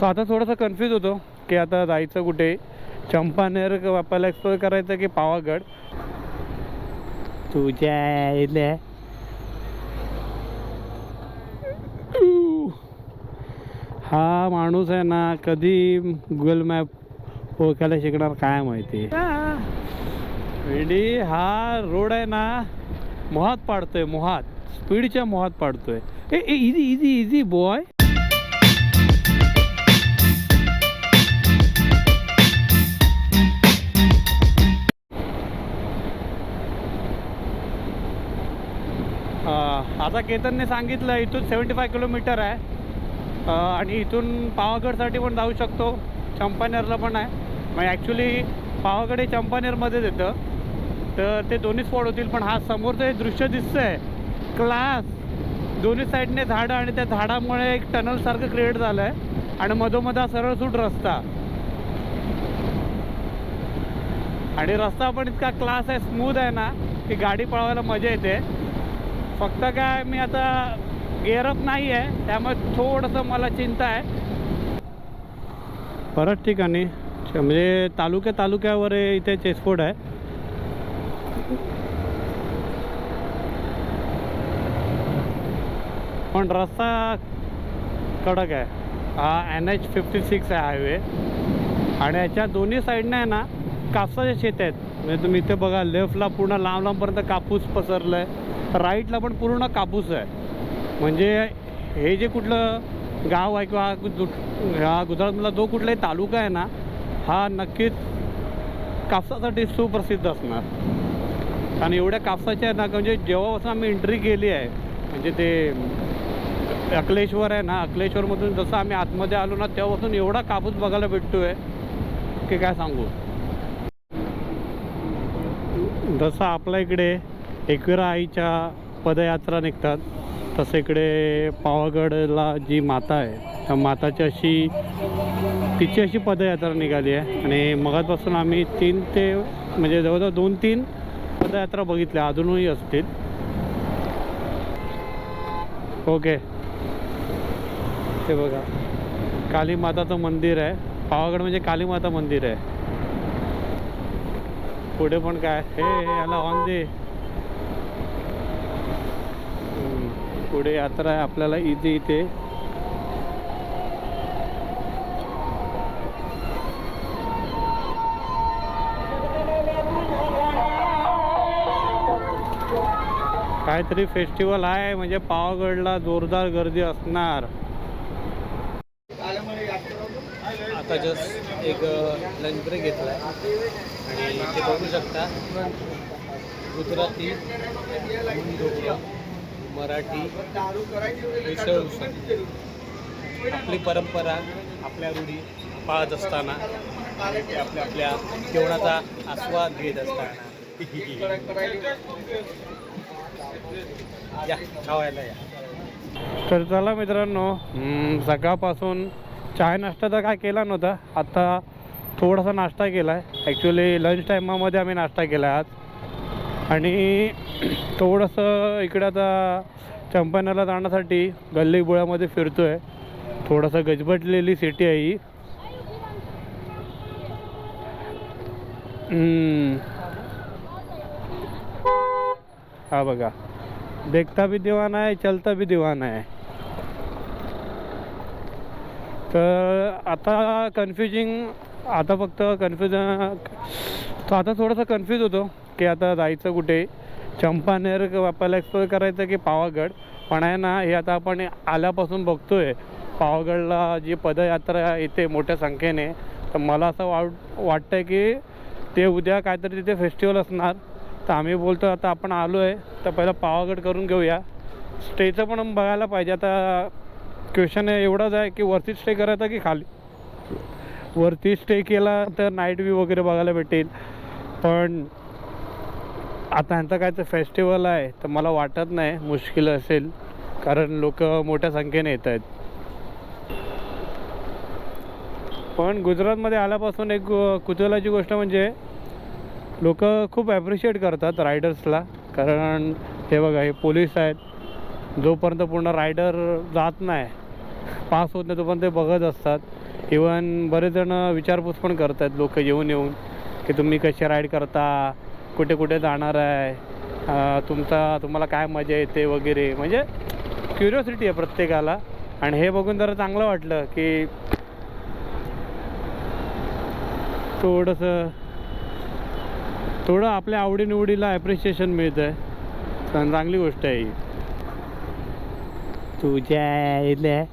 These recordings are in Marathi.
तो आता थोडासा कन्फ्यूज होतो की आता जायचं कुठे, चंपानेर पहिला एक्सप्लोर करायचं की पावागड. तुझ्या इथे हा माणूस आहे ना, कधी गुगल मॅप ओळखायला शिकणार काय माहिती. वेडी हा रोड आहे ना, मोहात पाडतोय, मोहात स्पीडच्या मोहात पाडतोय. ए इझी इझी इझी बॉय. आता केतनने सांगितलं इथून 75 किलोमीटर आहे आणि इथून पावागडसाठी पण जाऊ शकतो, चंपानेरला पण आहे. मग ॲक्च्युली पावागड हे चंपानेरमध्येच येतं, तर ते दोन्ही स्पॉट होतील. पण हा समोरचं हे दृश्य दिसतं आहे क्लास, दोन्ही साईडने झाडं आणि त्या झाडामुळे एक टनलसारखं क्रिएट झालं आहे आणि मधोमध हा सरळसूट रस्ता, आणि रस्ता पण इतका क्लास आहे, स्मूथ आहे ना की गाडी पळवायला मजा येते. फक्त काय मी आता गिअरअप नाही आहे, त्यामुळे थोडंसं मला चिंता आहे. बऱ्याच ठिकाणी म्हणजे तालुक्यावर इथे चेसफोर्ड आहे. पण रस्ता कडक आहे. हा NH56 आहे हायवे, आणि याच्या दोन्ही साईडनं आहे ना कापसाचे शेत आहेत. म्हणजे तुम्ही इथे बघा, लेफ्टला पूर्ण लांब लांबपर्यंत कापूस पसरलं आहे, राईटला पण पूर्ण कापूस आहे. म्हणजे हे जे कुठलं गाव आहे किंवा हा गुजरातमधला जो कुठलाही तालुका आहे ना, हा नक्कीच कापसासाठी सुप्रसिद्ध असणार. आणि एवढ्या कापसाच्या आहे ना, म्हणजे जेव्हापासून आम्ही एंट्री केली आहे, म्हणजे ते अकलेश्वर आहे ना, अकलेश्वरमधून जसं आम्ही आतमध्ये आलो ना, तेव्हापासून एवढा कापूस बघायला भेटतो आहे की काय सांगू. जसं आपल्या इकडे एकविरा आईच्या पदयात्रा निघतात, तसं इकडे पावागडला जी माता आहे, त्या माताची तिची अशी पदयात्रा निघाली आहे. आणि मगाचपासून आम्ही 3 ते म्हणजे जवळजवळ 2-3 पदयात्रा बघितल्या, अजूनही असतील. ओके, ते बघा काली माताचं मंदिर आहे. पावागड म्हणजे काली माता मंदिर आहे. पुढे पण काय, हे याला ऑन दे. पुढे यात्रा आहे आपल्याला इथे काहीतरी फेस्टिवल आहे, म्हणजे पावागडला जोरदार गर्दी असणार. आता जस्ट एक लंच ब्रेक घेतला आहे आणि ते बघू शकता, गुजराती, मराठी मिसळ, आपली परंपरा, आपल्या रूढी पाळत असताना, आपल्या जेवणाचा आस्वाद घेत असताना या खावायला या. तर चला मित्रांनो, सकाळपासून चहा नाश्ता तर काय केला नव्हता, आता थोडासा नाश्ता केला आहे. ॲक्च्युली लंच टाईमामध्ये आम्ही नाश्ता केला आहे आज. आणि थोडंसं इकडे आता चंपानेरला जाण्यासाठी गल्ली बोळ्यामध्ये फिरतो आहे. थोडंसं गजबजलेली सिटी आहे ही. हा बघा, देखता भी दीवाना आहे, चलता भी दीवाना आहे. तर आता फक्त तो आता थोडासा कन्फ्यूज होतो की आता जायचं कुठे, चंपानेर पहिला एक्सप्लोर करायचं की पावागड. पण आहे ना, हे आता आपण आल्यापासून बघतोय पावागडला जी पदयात्रा येते मोठ्या संख्येने, तर मला असं वाटतं की ते उद्या काहीतरी तिथे फेस्टिवल असणार. तर आम्ही बोलतो आता आपण आलो आहे तर पहिला पावागड करून घेऊया. स्टेचं पण बघायला पाहिजे. आता क्वेश्चन एवढाच आहे की वरती स्टे करायचा की खाली. वरती स्टे केला तर नाईट व्ह्यू वगैरे बघायला भेटेल. पण आता ह्यांचं काय तर फेस्टिवल आहे, तर मला वाटत नाही मुश्किल असेल, कारण लोक मोठ्या संख्येने येत आहेत. पण गुजरातमध्ये आल्यापासून एक कुतूहलाची गोष्ट म्हणजे लोक खूप ॲप्रिशिएट करतात रायडर्सला. कारण हे बघा, हे पोलीस आहेत, जोपर्यंत पूर्ण रायडर जात नाही, पास होत नाही तोपर्यंत ते बघत असतात. इवन बरेच जण विचारपूस पण करतात लोक येऊन येऊन की तुम्ही कशी राईड करता, कुठे कुठे जाणार आहे, तुम्हाला काय मजा येते वगैरे. म्हणजे क्युरिओसिटी आहे प्रत्येकाला. आणि हे बघून जरा चांगलं वाटलं की थोडं आपल्या आवडीनिवडीला ॲप्रिशिएशन मिळतं आहे. चांगली गोष्ट आहे ही. तुझ्या इथल्या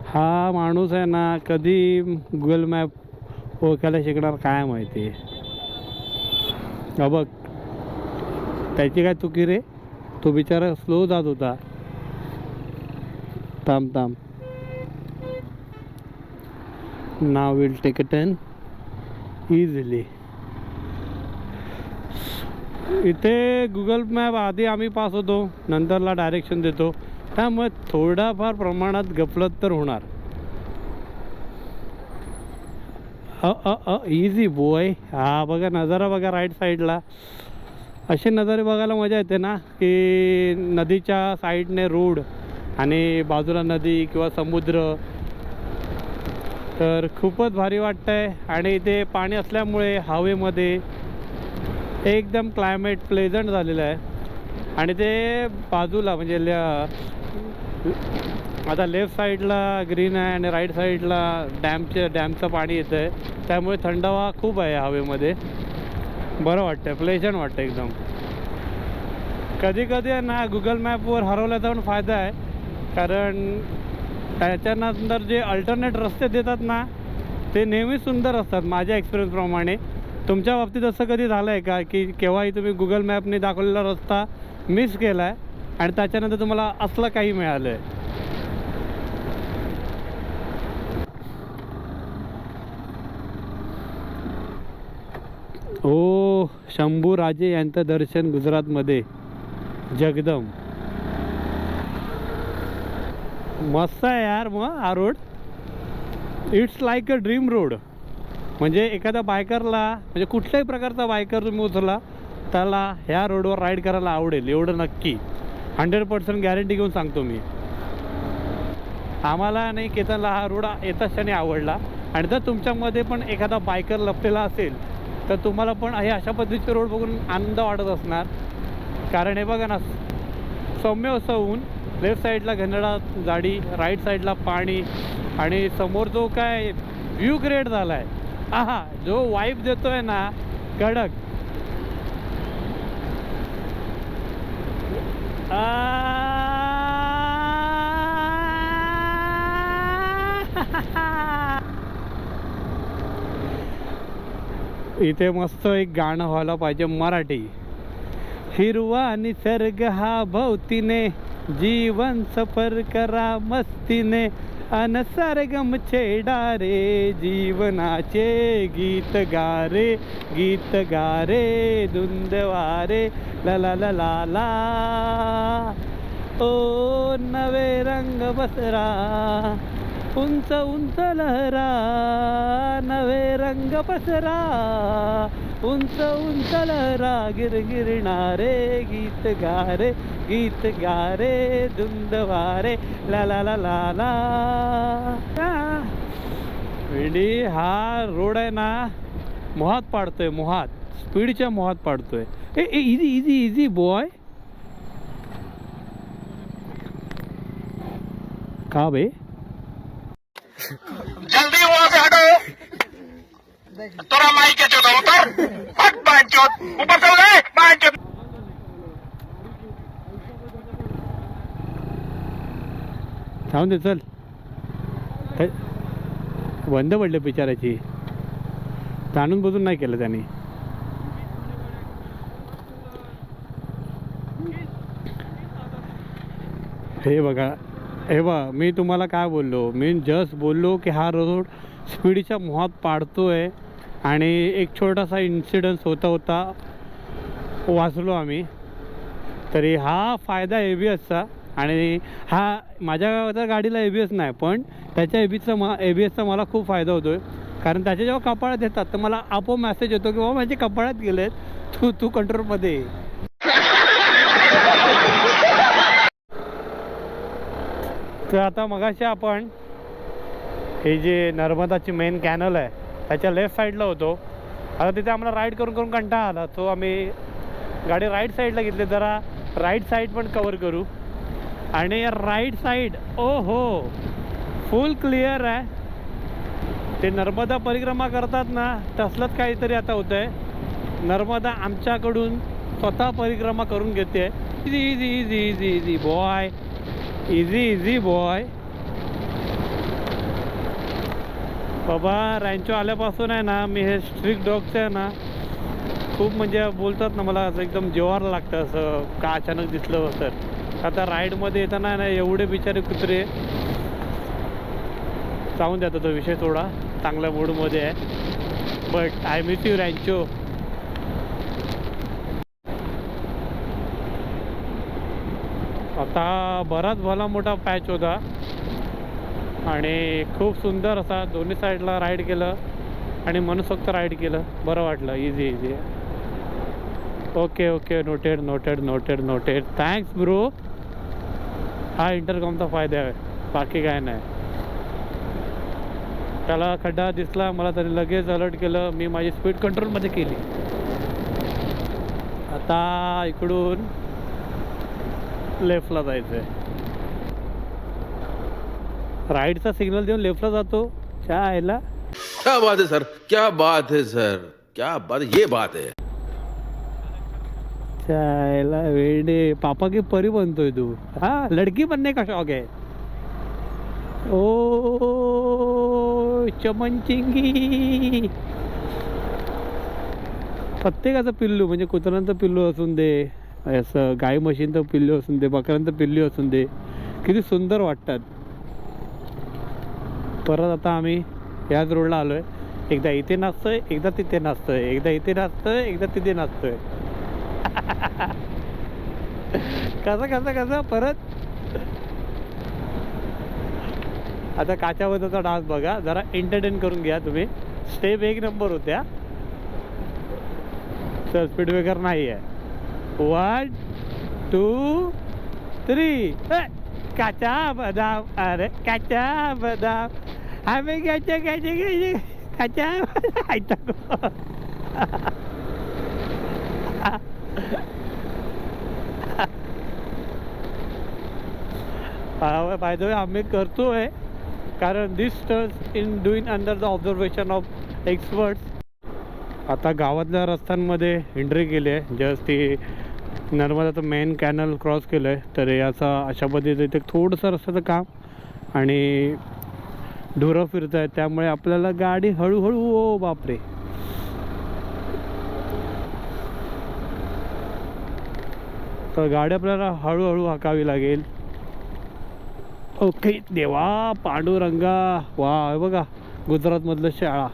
हा माणूस आहे ना, कधी गुगल मॅप ओळखायला शिकणार काय माहिती. बघ त्याची काय चुकी रे, तो बिचारा स्लो जात होता. थांब now will take a turn easily. इथे गुगल मॅप आधी आम्ही पास होतो, नंतरला डायरेक्शन देतो, त्यामुळे थोडाफार प्रमाणात गफलत तर होणार. Easy boy. हा बघा नजारा बघा राईट साईडला. असे नजारे बघायला मजा येते ना, की नदीच्या साईडने रोड आणि बाजूला नदी किंवा समुद्र, तर खूपच भारी वाटतं आहे. आणि इथे पाणी असल्यामुळे हवेमध्ये एकदम क्लायमेट प्लेझंट झालेलं आहे. आणि ते बाजूला म्हणजे आता लेफ्ट साईडला ग्रीन आहे आणि राईट साईडला डॅमचं पाणी येतं आहे, त्यामुळे थंडावा खूप आहे हवेमध्ये. बरं वाटतं, प्लेझंट वाटतं एकदम. कधी कधी ना गुगल मॅपवर हरवल्याचा पण फायदा आहे, कारण त्याच्यानंतर जे अल्टरनेट रस्ते देतात ना ते नेहमी सुंदर असतात माझ्या एक्सपिरियन्सप्रमाणे. तुमच्या बाबतीत असं कधी झालं आहे का की केव्हाही तुम्ही गुगल मॅपने दाखवलेला रस्ता मिस केला आहे आणि त्याच्यानंतर तुम्हाला असलं काही मिळालं आहे? ओ शंभू राजे यांचं दर्शन गुजरातमध्ये, जगदम. मस्त आहे यार. मग हा road it's like a dream road. म्हणजे एखाद्या बायकरला, म्हणजे कुठल्याही प्रकारचा बायकर तुम्ही उचला त्याला ह्या रोडवर राईड करायला आवडेल, एवढं नक्की 100% गॅरंटी घेऊन सांगतो मी. आम्हाला नाही केतनला हा रोड येताक्षणी आवडला. आणि जर तुमच्यामध्ये पण एखादा बायकर लपलेला असेल तर तुम्हाला पण हे अशा पद्धतीचे रोड बघून आनंद वाटत असणार. कारण हे बघा ना, सौम्य असं ऊन, लेफ्ट साईडला घनदाट झाडी, राईट साईडला पाणी, आणि समोर जो काय व्ह्यू क्रिएट झाला आहे, आहा जो वाईब देतोय ना कडक. इथे मस्त एक गाणं व्हायला पाहिजे मराठी. हिरवा निसर्ग हा भोवतीने, जीवन सफर करा मस्तीने, अन सरगम छेडा रे, जीवनाचे गीत गारे, गीत गारे धुंदवारे, ला ला ला ला ला. ओ नवे रंग बसरा, उंच उंच लहरा, नवे रंग पसरा, उंच उंच लहरा, गिरगिरणारे गीत गारे, गीत गारे धुंदवारे, ला ला ला ला ला. हा रोड आहे ना मोहात पाडतोय, मोहात, स्पीडच्या मोहात पाडतोय. Easy easy easy boy. का बे जल्दी वहां से हटो, तोरा माई के चौथा उतर, हट बांचोत, ऊपर चल गए बांचोत. थांबून दे चल. बंद पडले बिचाराची, जाणून बुजून नाही केलं त्याने. हे बघा, हे बघा, मी तुम्हाला काय बोललो, मी जस्ट बोललो की हा रोड स्पीडच्या मोहात पाडतोय. आणि एक छोटासा इन्सिडन्स होता वाचलो आम्ही. तरी हा फायदा ABSचा. आणि हा माझ्या गाडीला ABS नाही, पण त्याच्या ABSचा मला खूप फायदा होतो आहे. कारण त्याच्या जेव्हा कपाळात येतात तर मला आपोआप मेसेज येतो की बाबा माझे कपाळात गेलेत, तू कंट्रोलमध्ये. तर आता मगाशी आपण हे जे नर्मदाची मेन कॅनल आहे त्याच्या लेफ्ट साईडला होतो. आता तिथे आम्हाला राईड करून करून कंटाळा आला, तो आम्ही गाडी राईट साईडला घेतली. जरा राईट साईड पण कवर करू. आणि राईट साईड ओ हो फुल क्लिअर आहे. ते नर्मदा परिक्रमा करतात ना तसलंच काहीतरी आता होतं आहे. नर्मदा आमच्याकडून स्वतः परिक्रमा करून घेते. Easy easy easy easy easy boy, easy easy boy. बाबा रँचो आल्यापासून आहे ना मी हे स्ट्रीट डॉगचं आहे ना खूप म्हणजे बोलतात ना मला असं एकदम जीवावर लागतं असं का अचानक दिसलं तर. आता राईडमध्ये येताना ना एवढे बिचारे कुत्रे. जाऊन द्या तो विषय थोडा चांगल्या मूडमध्ये आहे. But I miss you Rancho. आता बराच भला मोठा पॅच होता आणि खूप सुंदर असा दोन्ही साईडला राईड केलं आणि मनसोक्त राईड केलं. बरं वाटलं. Easy easy. Okay okay noted noted noted noted. Thanks bro. हा इंटरकॉमचा फायदा आहे, बाकी काय नाही. त्याला खड्डा दिसला मला तरी लगेच अलर्ट केलं. मी माझी स्पीड कंट्रोलमध्ये केली. आता इकडून लेफ्टला जायचं आहे. राईटचा सिग्नल देऊन लेफ्टला जातो. क्या आयला क्या बात है सर, क्या बात है सर, क्या बात, ये बात है. चायला वेडे पापा की परी बनतोय तू. हा लडकी बनने का शौक है. ओ चमनचिंगी. प्रत्येकाचं पिल्लू म्हणजे कुत्र्यांचं पिल्लू असून दे, असं गाई म्हशींचं पिल्लू असून दे, बकऱ्यांचं पिल्लू असून दे, किती सुंदर वाटतात. परत आता आम्ही याच रोडला आलोय. एकदा इथे नाचतोय, एकदा तिथे नाचतोय, एकदा इथे नाचतोय, एकदा तिथे नाचतोय. कसं कसं कसं परत. आता काच्याबद्दलचा डान्स बघा, जरा एंटरटेन करून घ्या तुम्ही. स्टेप एक नंबर होत्या. तर स्पीड ब्रेकर नाही आहे. 1 2 3. काचा बदाम, अरे काचा बदाम आम्ही घ्यायचे घ्यायचे घ्यायचे काचा बाय द वे आम्ही करतोय कारण this turns in doing under the observation of experts. आता गावातल्या रस्त्यांमध्ये एंट्री केली आहे. जस्ट ती नर्मदाचं मेन कॅनल क्रॉस केलं आहे. तर याचा अशा पद्धतीने ते थोडंसं रस्त्याचं काम आणि ढोरं फिरत आहेत, त्यामुळे आपल्याला गाडी हळूहळू. ओ बापरे. तर गाडी आपल्याला हळूहळू हाकावी लागेल. ओके देवा पांडुरंगा. वा हे बघा गुजरातमधलं शाळा,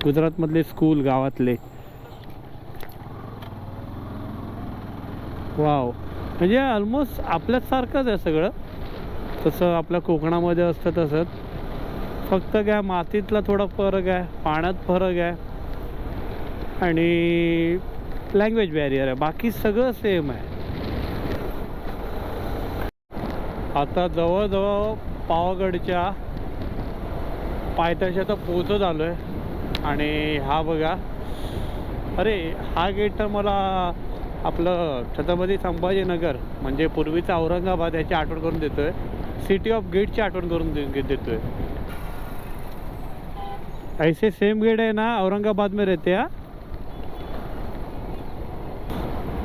गुजरातमधले स्कूल गावातले. वाव म्हणजे ऑलमोस्ट आपल्यासारखंच आहे सगळं. तसं आपल्या कोकणामध्ये असतं तसंच, फक्त काय मातीतला थोडा फरक आहे, पाण्यात फरक आहे आणि लँग्वेज बॅरियर आहे. बाकी सगळं सेम आहे. आता जवळजवळ पावागडच्या पायथ्याशी आता पोहोचत आलो आहे. आणि हा बघा, अरे हा गेट तर मला आपलं छत्रपती संभाजीनगर म्हणजे पूर्वीचा औरंगाबाद याची आठवण करून देतोय. सिटी ऑफ गेटची आठवण करून देतोय. ऐसे सेम गेट आहे ना औरंगाबाद में रहते हैं.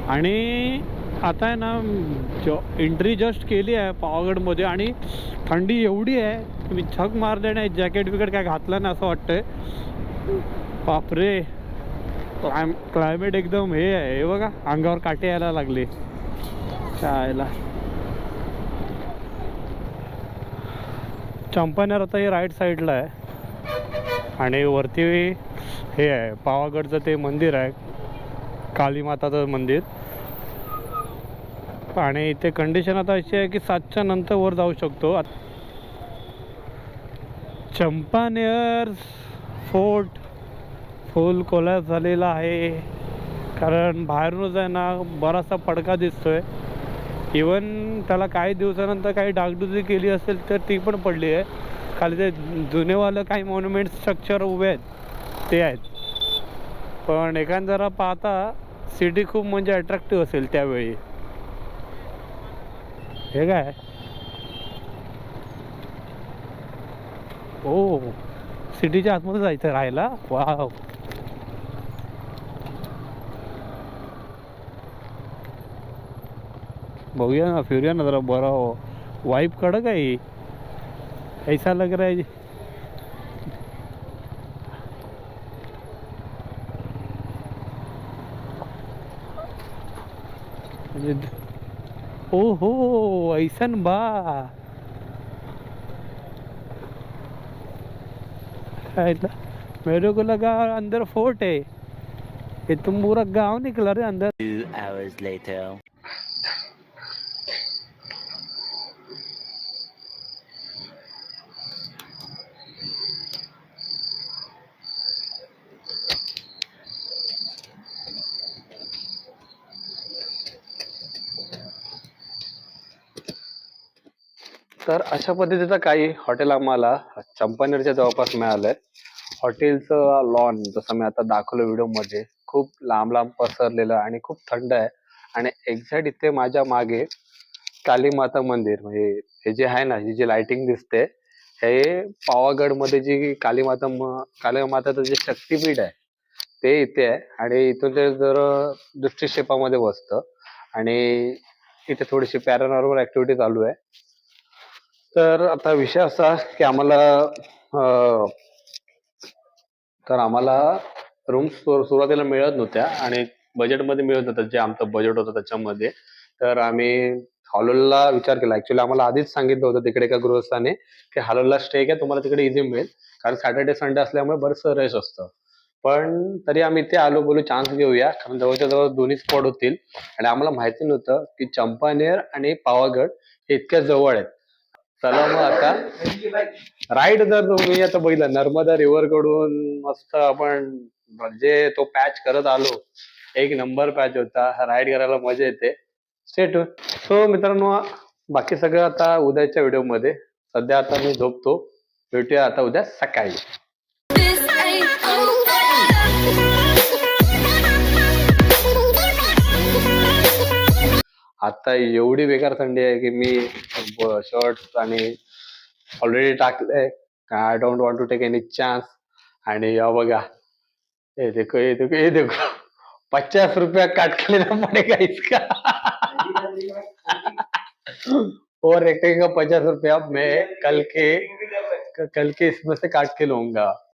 आणि आता आहे ना एंट्री जस्ट केली आहे पावागडमध्ये आणि थंडी एवढी आहे की मी झक मारले नाही. जॅकेट बिकेट काय घातलं ना असं वाटतंय. बापरे क्लायमेट एकदम हे आहे. हे बघा अंगावर काटे यायला लागले. चायला चंपानेर आता हे राईट साईडला आहे आणि वरती हे आहे पावागडचं ते मंदिर आहे, कालीमाताचं मंदिर. आणि इथे कंडिशन आता अशी आहे की 7च्या नंतर वर जाऊ शकतो. चंपानेर फोर्ट फुल कोलॅप्स झालेला आहे कारण बाहेरूनच आहे ना बराचसा पडका दिसतोय. इवन त्याला काही दिवसानंतर काही डागडुजी केली असेल तर ती पण पडली आहे. खाली ते जुनेवालं काही मॉन्युमेंट स्ट्रक्चर उभे आहेत ते आहेत. पण एखाद जरा पाहता सिटी खूप म्हणजे अट्रॅक्टिव्ह असेल त्यावेळी. हे काय ओ सिटीच्या आतमध्ये जायचं राहायला. वाव. बघूया ना फिरूया ना जरा बरं. वाईब कडक आहे. ऐसा लग रहा है. ओहो ऐसन बा. मेरे को लगा अंदर फोर्ट है. ये तुम पूरा गांव निकला रे अंदर. 2 hours later. तर अशा पद्धतीचं काही हॉटेल आम्हाला चंपानेरच्या जवळपास मिळालंय. हॉटेलचं लॉन जसं मी आता दाखवलं व्हिडिओ मध्ये खूप लांब लांब पसरलेलं आणि खूप थंड आहे. आणि एक्झॅक्ट इथे माझ्या मागे काली माता मंदिर म्हणजे हे जे आहे ना, ही जी लाइटिंग दिसते हे पावागड मध्ये जी काली माताचं जे शक्तीपीठ आहे ते इथे आहे. आणि इथून ते जर दृष्टिक्षेपामध्ये बसतं. आणि इथे थोडीशी पॅरानॉर्मल ऍक्टिव्हिटी चालू आहे. तर आता विषय असा की अं, आम्हाला रूम्स सुरुवातीला मिळत नव्हत्या आणि बजेटमध्ये मिळत नव्हतं जे आमचं बजेट होतं त्याच्यामध्ये. तर आम्ही हालोलला विचार केला. ऍक्च्युली आम्हाला आधीच सांगितलं होतं तिकडे एका गृहस्थाने की हालोलला स्टे घ्या, तुम्हाला तिकडे इझी मिळेल, कारण सॅटर्डे संडे असल्यामुळे बरंचसं रश असतं. पण तरी आम्ही इथे आलो, बोलू चान्स घेऊया, कारण जवळच्या जवळ दोन्ही स्पॉट होतील. आणि आम्हाला माहिती नव्हतं की चंपानेर आणि पावागड हे इतक्या जवळ आहेत. चला मग आता राईड जर तुम्ही आता बघितलं नर्मदा रिव्हर कडून मस्त आपण जे तो पॅच करत आलो, एक नंबर पॅच होता. राईड करायला मजा येते. स्टेट सो मित्रांनो, बाकी सगळं आता उद्याच्या व्हिडिओ मध्ये. सध्या आता मी झोपतो. भेटूया आता उद्या सकाळी. आता एवढी बेकार थंडी आहे की मी शर्ट आणि ऑलरेडी टाकलंय. I don't want to take any chance. आणि या बघा, ये देखो ये देखो ये देखो, 50 रुपया काट के लेना पड़ेगा इसका. और एक का 50 रुपया मैं कल के इसमें से काट के लूंगा.